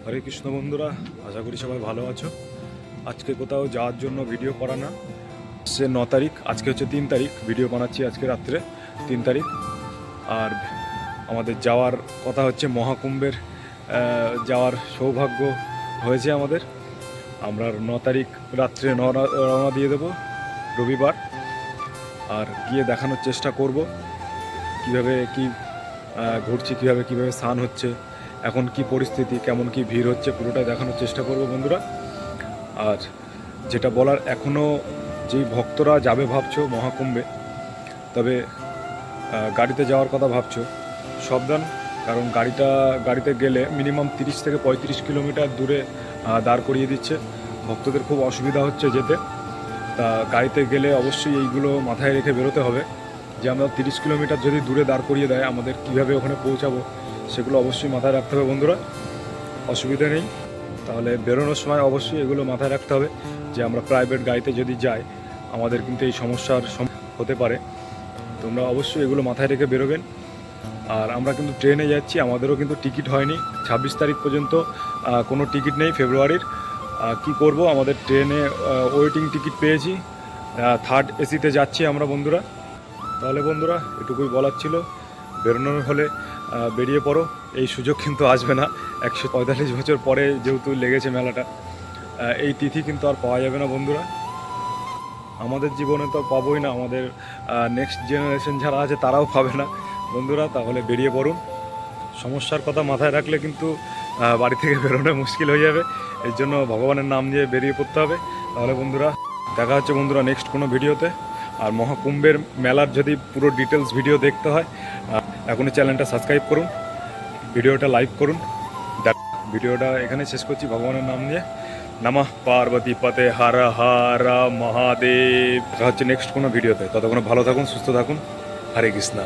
হরে কৃষ্ণ বন্ধুরা, আশা করি সবাই ভালো আছো। আজকে কোথাও যাওয়ার জন্য ভিডিও করা না, সে 9 তারিখ, আজকে হচ্ছে 3 তারিখ। ভিডিও বানাচ্ছি আজকে রাত্রে 3 তারিখ। আর আমাদের যাওয়ার কথা হচ্ছে মহাকুম্ভের যাওয়ার সৌভাগ্য হয়েছে আমাদের। আমরা 9 তারিখ রাত্রে রওনা দিয়ে দেবো, রবিবার। আর গিয়ে দেখানোর চেষ্টা করব কীভাবে কি ঘুরছি, কীভাবে স্নান হচ্ছে, এখন কি পরিস্থিতি, কেমন কি ভিড় হচ্ছে, পুরোটাই দেখানোর চেষ্টা করব বন্ধুরা। আর যেটা বলার, এখনও যেই ভক্তরা যাবে ভাবছো মহাকুম্ভে, তবে গাড়িতে যাওয়ার কথা ভাবছো, সাবধান। কারণ গাড়িতে গেলে মিনিমাম 30 থেকে 35 কিলোমিটার দূরে দাঁড় করিয়ে দিচ্ছে। ভক্তদের খুব অসুবিধা হচ্ছে যেতে। তা গাড়িতে গেলে অবশ্যই এইগুলো মাথায় রেখে বেরোতে হবে যে আমরা 30 কিলোমিটার যদি দূরে দাঁড় করিয়ে দেয়, আমাদের কীভাবে ওখানে পৌঁছাবো সেগুলো অবশ্যই মাথায় রাখতে হবে বন্ধুরা। অসুবিধা নেই, তাহলে বেরোনোর সময় অবশ্যই এগুলো মাথায় রাখতে হবে যে আমরা প্রাইভেট গাড়িতে যদি যাই আমাদের কিন্তু এই সমস্যার হতে পারে। তোমরা অবশ্যই এগুলো মাথায় রেখে বেরোবেন। আর আমরা কিন্তু ট্রেনে যাচ্ছি, আমাদেরও কিন্তু টিকিট হয়নি 26 তারিখ পর্যন্ত, কোনো টিকিট নেই ফেব্রুয়ারির। কি করব, আমাদের ট্রেনে ওয়েটিং টিকিট পেয়েছি, 3rd এসিতে যাচ্ছি আমরা বন্ধুরা। তাহলে বন্ধুরা এটুকুই বলার ছিল, বেরোনোর হলে বেরিয়ে পড়ো। এই সুযোগ কিন্তু আসবে না, 145 বছর পরে যেহেতু লেগেছে মেলাটা, এই তিথি কিন্তু আর পাওয়া যাবে না বন্ধুরা। আমাদের জীবনে তো পাবোই না, আমাদের নেক্সট জেনারেশন যারা আছে তারাও পাবে না বন্ধুরা। তাহলে বেরিয়ে পড়ুন। সমস্যার কথা মাথায় রাখলে কিন্তু বাড়ি থেকে বেরোনো মুশকিল হয়ে যাবে। এর জন্য ভগবানের নাম দিয়ে বেরিয়ে পড়তে হবে। তাহলে বন্ধুরা দেখা হচ্ছে বন্ধুরা নেক্সট কোনো ভিডিওতে। আর মহাকুম্ভের মেলার যদি পুরো ডিটেলস ভিডিও দেখতে হয়, এখনই চ্যানেলটা সাবস্ক্রাইব করুন, ভিডিওটা লাইক করুন। ভিডিওটা এখানে শেষ করছি ভগবানের নাম নিয়ে। নমঃ পার্বতী পতে হর হর মহাদেব। দেখা হচ্ছে নেক্সট কোনো ভিডিওতে। ততক্ষণ ভালো থাকুন, সুস্থ থাকুন। হরে কৃষ্ণ।